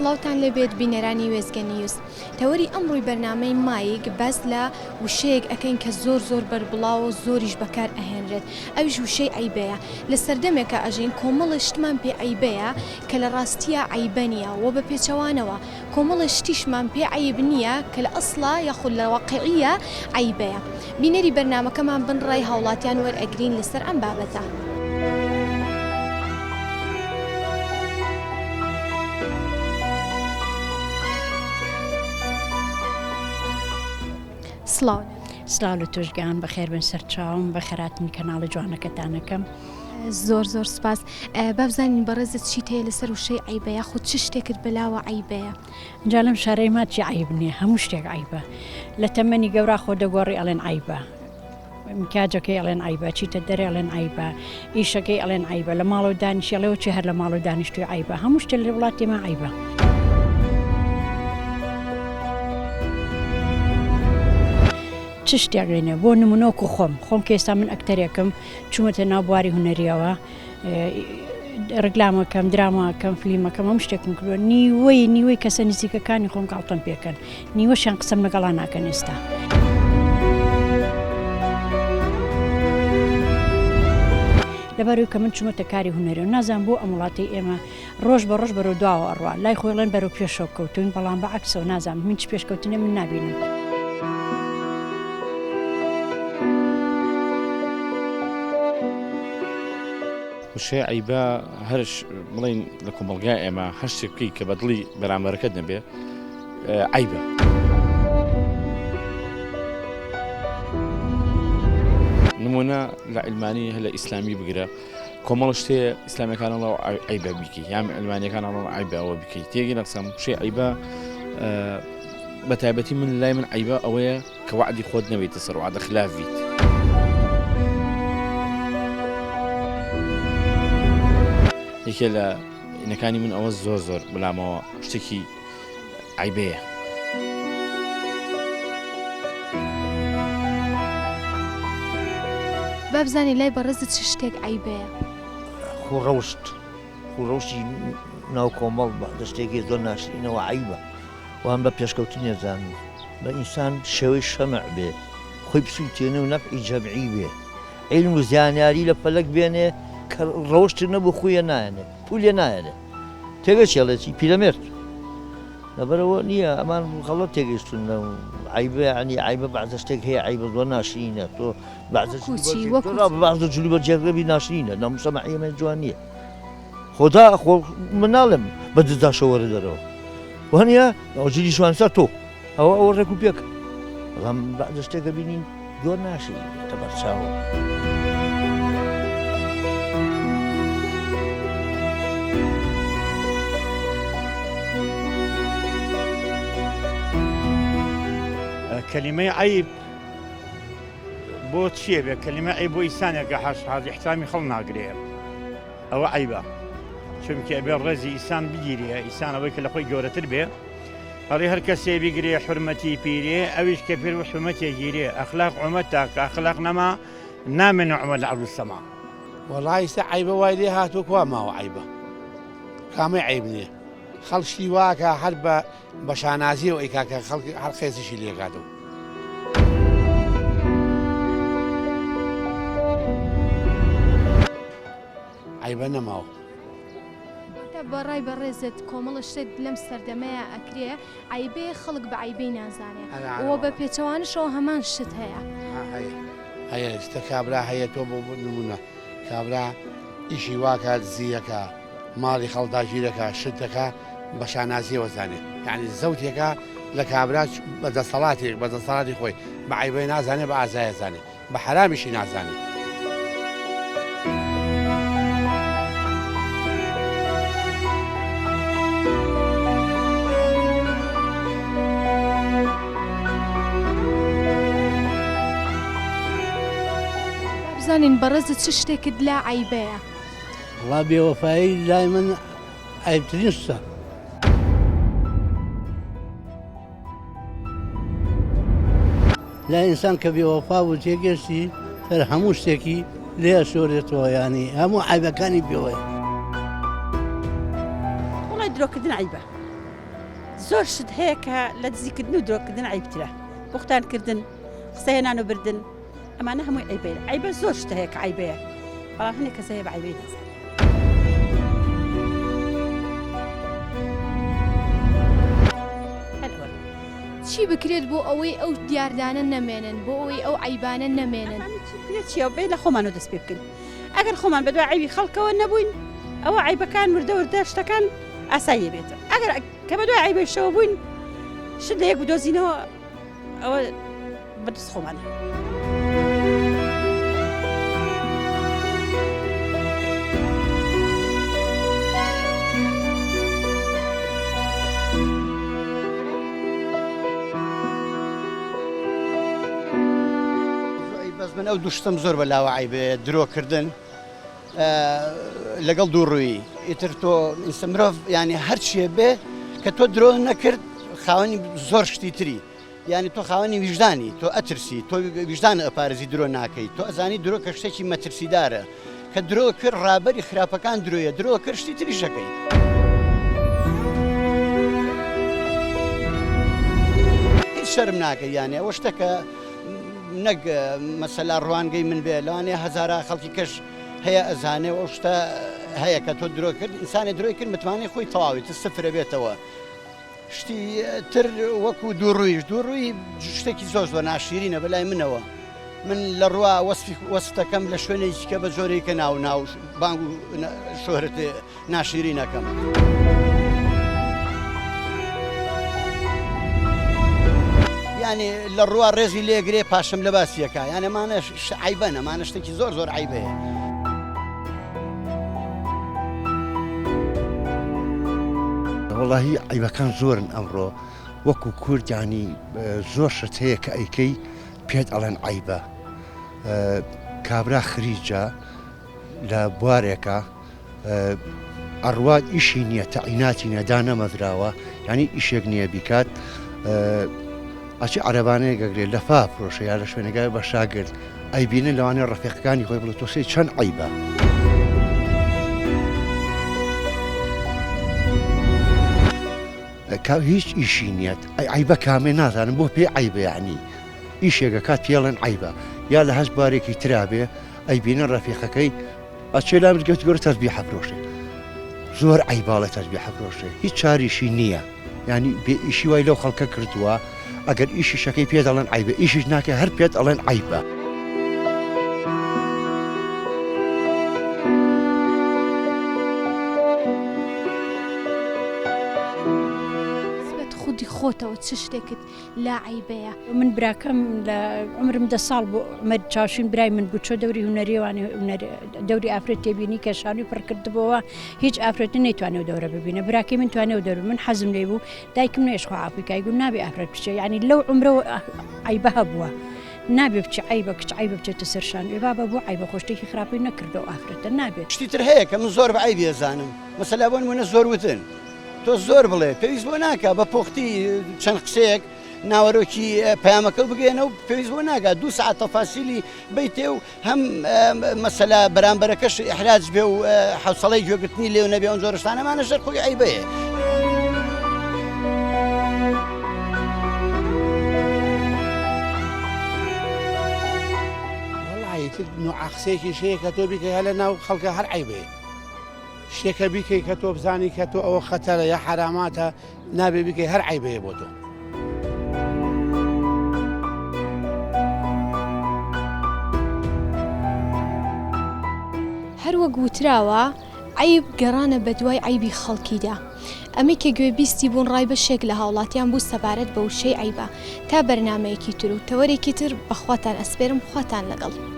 سڵاوتان لەبێت بینەرانی وێزگەنیوز تەوەری ئەمڕۆی بەرنامەی مایک بەس لە وشەیەک ئەکەین کە زۆر بەربڵاو و زۆریش بەکار ئەهێنرێت ئەویش وشەی عیبەیە لە سەردەمێکە ئەژین کۆمەڵە شتمان پێ عیبەیە کە لە ڕاستیە عیبە نیە و بە پێچەوانەوە کۆمەڵە شتیشمان پێ عیب نییە کە لە ئەسڵا یاخود لە واقعیە عیبەیە بینەری بەرنامەکەمان بنڕای هاوڵاتیان وەرئەگرین لەسەر ئەم بابەتە. سلااو لە تۆشگان بەخێر بن سەرچاوم بە خێراتنی کەناڵە جوانەکەتانەکەم. زۆر سپاس بابزانین بەڕێزت چیت هەیە لەسەر وشەی عیبەیە خود چ شتێکت بەلاوە عیبەیە؟ جا لەم شارەی ماچی عیب نییە هەموو شتێک عیبە لە تەمەنی گەورا خۆ دەگۆڕی ئەڵێن عیبە مکاجەکەی ئەڵێن عیبە چیتە دەرێ ئەڵێن عیبە ئیشەکەی ئەڵێن عیبە لە ماڵ و دانیشێڵەوە چی هەر لە ماڵ و دانیشتوی عیبە هەموو شتێک لە وڵاتێمە عیبە. چ شتێکێنێ بۆ نمونۆکو خۆم کێستا من ئەکتەرێکم چوومەتە ناو بواری هونەریەوە ڕگلامەکەم دراماکەم فلیمەکەم هەم شتێکم کردووە نیوەی کەسە نزیکەکانی خۆم کاڵتەم پێکەن نیوەشیان قسەم لەگەڵا ناکەن ئێستا. لەبەرەوەی کە من چوومەتە کاری هونەری و نازان بۆ ئەم وڵاتی ئێمە ڕۆژ بە ڕۆژ بەرەو دواوە ئەڕوا لای خۆیڵێن بەرەو پێشەوە کەوتوین بەڵام بە عەکسەوە نازانم من چ پێشکەوتنێ من نابینم. وشەی عیبە هەرش بڵین لە کۆمەڵگای ئێمە هەر شتێک بکەی کە بەدڵی بەرامبەرەکەت نەبێ عیبە. نمونە لە عیلمانی هە لە ئیسلامی بگرە کۆمەڵ شتێ ئیسلامیەکانەڵەوە عیبە بیکەی یان ئەلمانیەکانەڵەوە عیبە ئەوە بکەیت تێگەی نەقسەم وشەی عیبە بە تایبەتی من لای من عیبە ئەوەیە کە وعدی خۆت نەبێتە سەر وعدە خلافیت. یەکێ لە ئینەکانی من ئەوە زۆر بەلامەوە شتێکی عیبەیە. بابزانی لای بەڕێزت چ شتێک عیبەیە؟ خوڕەوشی ناو کۆمەڵ بە شتێکی زۆر ناشرینەوە عیبە و هەم بە پێشکەوتنی زانن بە ئینسان شێوەی شەمع بێ خۆی بسووتێنێ و نەفعی جەمعی بێ عیلم و زانیاری لە پەلەک بێنێ کە ڕەوشتر نەبوو خویە نایەنێ پولێ نایەنێ تێگە چێڵێکی پیرەمێرد لەبەرەوە نییە ئەمان غەڵەت تێگەیشتون عیبە عنی عیبە بەعزە شتێک هەیە عیبە زۆر ناشرینە تۆ بەعزە جلو بەرجێڕەبی ناشرینە ناموسەمە ئێمە جوان نییە خۆدا خۆ مناڵم بە دزداشەوە وەرە دەرەوە وانە ئەو جلی شوانسە تۆ ئەوە ڕێک و پێکە بەڵام بەعزە شتێکە بینین زۆر ناشرین تەبەرچاوە. کەلیمەی عیب بۆ چییە بێ کەلیمە عیب بۆ ئینسانێکە حاضی احترامی خەڵ ناگرێ ئەوە عیبە چونکە ئەبێ ڕێزی ئینسان بگیرێ ئینسان ئەوەی کە لە خۆی گەورەتر بێ هەڵی هەر کەسێ بیگرێ حورمەتی پیرێ ئەویش کە پێر و حورمەتێ گیرێ ئەخلاق عومەتە کە ئەخلاق نەما نامێنە عومەت لە عەرض السەما. وەڵای ئێستا عیبە وای لێ هاتووە کوا ماوە عیبە کامەی عیب نییە خەڵشی واکە هەر بە شانازیەوە ئەیکاکە خەڵکی هەر خێزیشی لێکاتەوە. عیبە نەماوە بەڕای بەڕێزت کۆمەڵە شتێک لەم سەردەمەیە ئەکرێ عیبەیە خەڵک بە عیبەی نازانێ ئەوە بە پێچەوانشەوە هەمان شت هەیە هەیە شتە کابرا هەیە تۆ بۆ نمونە کابرا ئیشی واکات زیەکە ماڵی خەڵداگیرەکە شتەکە بە شانازیەوە زانێت یعنی زەوتێکە لە کابرا بەدەسەڵاتی خۆی بە عیبەی نازانێ بە ئازایە زانێت بە حرامیشی نازانێت. بزانین بەڕێزت چ شتێکت لا عیبەیە؟ وڵا بێوەفایی لای من عیبترین شتە. لا ئینسان کە بێوەفا بوو تێگەشتی هەر هەموو شتێکی لێ شۆرێتەوە ینی هەموو عیبەکانی پێوەیە. وڵای درۆکردن عیبە زۆر شت هەیە کە لە دزیکردن و درۆکردن عیبترە بوختانکردن قسەهێنان و بردن ئەمانە هەمووی عیبەیە عیبە زۆر شتە هەیە کە عیبەیە بەڵام هەنێک کەس هەیە بە عیبەی نەزانێت چی بکرێت بۆ ئەوەی ئەو دیاردانە نەمێنن بۆ ئەوەی ئەو عیبانە نەمێنن چیە بێ لە خۆمان و دەست پێ بکەین ئەگەر خۆمان بە دوای عیبی خەڵکەوە نەبووین ئەوە عیبەکان وردە وردە شتەکان ئاساییە بێتە ئەگەر کە بە دوای عیبەشەوە بووین شت لە یەک بدۆزینەوە ئەوە بەدەست خۆمانە من ئەو دوشتم زۆر بەلاوە عیبێ درۆکردن لەگەڵ دووڕووی ئیتر تۆ مرۆڤ ینی هەرچیە بێ کە تۆ درۆ نەکرد خاوەنی زۆر شتی تری ینی تۆ خاوەنی ویژدانی تۆ ئەترسی تۆ ویژدان ئەپارێزی درۆ ناکەی تۆ ئەزانی درۆ کە شتێکی مەترسیدارە کە درۆ کرد ڕابەری خراپەکان درۆیە درۆ کرد شتی تریشەکەی هیچ شەرم ناکەی یانێ ئەوە شتەکە نەک مەسەلا ڕوانگەی من بێ لەوانێ هەزارە خەڵکی کەش هەیە ئەزانێ ئەو شتە هەیە کە تۆ درۆ کرد ئینسانی درۆی کرد متوانێت خۆی تەواوی سفرە بێتەوە شتی تر وەکو دووڕووی شتێکی زۆر زۆر ناشیرینە بەلای منەوە من لە ڕوا وەستەکەم لە شوێنێکیکە بە زۆرێکە ناو بانگ و شۆهرت ناشیرینەکەم ینی لە ڕوا ڕێزی لێگرێ پاشم لە باسیەکە یانەمانە عیبە نەمانە شتێکی زۆر زۆر عیبەیە وەڵاهی عیبەکان زۆرن ئەمڕۆ وەکو کوردانی زۆر شت هەیە کە ئەیکەی پێت ئەڵێن عیبە کابرا خریجە لە بوارێکە ئەڕوات ئیشی نییە تەعیناتی نەدا نەمەدراوە ینی ئیشێک نییە بیکات ئەچی عەرەبانەیە گەگرێت لە فا پرۆشە یا لە شوێنەکەی بە شاگرد ئەیبینە لەوانێ ڕەفیقەکانی خۆی بڵێ تۆسەی چەند عیبە هیچ ئیشی نیەت عیبە کامێ نازانم بۆ پێ عیبە یعنی ئیشێکە کات پێڵێن عیبە یا لە هەست بارێکی ترابێ ئەیبینە ڕەفیقەکەی ئەچێ لا مزگەوت گەورە تەسبیح حەفرۆشێ زۆر عیباڵێ تەسبیح حەفرۆشێ هیچ چاریشی نییە ینی بێ ئیشی وای لەو خەڵکە کردووە ئەگەر ئیشی شەکەی پێ دەڵێن عیبە ئیشیش ناکە هەر پێت ئەڵێن عیبە خۆتەوە چ شتێکت لا عیبەیە من براکەم لە عمرم 10 ساڵ بۆ ئەمە چاوشین برای من بوو چۆ دەوری هونەریێوانی دەوری ئافرەت تێبینی کە شانوی پڕکردبەوە هیچ ئافرەتی نەیتوانێت دەورە ببینە براکەی من توانێت دەور من حەزم لێ بوو دایکم نێشخوا ئافریکای گوت نابێ ئافرەت بچێ ینی لەو عمرەوە عیبە هەبووە نابێ بچێ عیبە کچ عیبە بچێتە سەر شانوێ بابە بۆ عیبە خۆشتێکی خراپی نەکردەوە ئافرەتە نابێت شتی تر هەیە کە من زۆر بە عیبی ئەزانم مەسەلا بۆ نمونە زۆر وتن تۆ زۆر بڵێ پێویست بۆ ناکە بە پۆختی چەند قسەیەک ناوەرۆکی پەیامەکە بگەێنە و پێویست بۆ ناگات 2 ساعت تەفاسیلی بیتێ و هەم مەسەلا بەرامبەرەکەش ئیحراج بێ و حوسەڵەی گوێگرتنی لێو نەبێ ئەو زۆرشتانەمانە ژەر خۆی عیبەیە نوع قسەیەکی شەیە کە تۆ بیکەی هە لە ناو خەڵکە هەر عیبەیە شتێکە بیکەی کە تۆ بزانی کە تۆ ئەوە خەتەرە یا حراماتە نابێ بیکەی هەر عیبەیە بۆ تۆ هەروە گوتراوە عیب گەڕانە بە دوای عیبی خەڵکیدا ئەمە کە گوێبیستی بوون ڕای بەشێک لە هاوڵاتیان بوو سەبارەت بە وشەی عیبە تا بەرنامەیەکی تر و تەوەرێکی تر بەخواتان ئەسپێرم خواتان لەگەڵ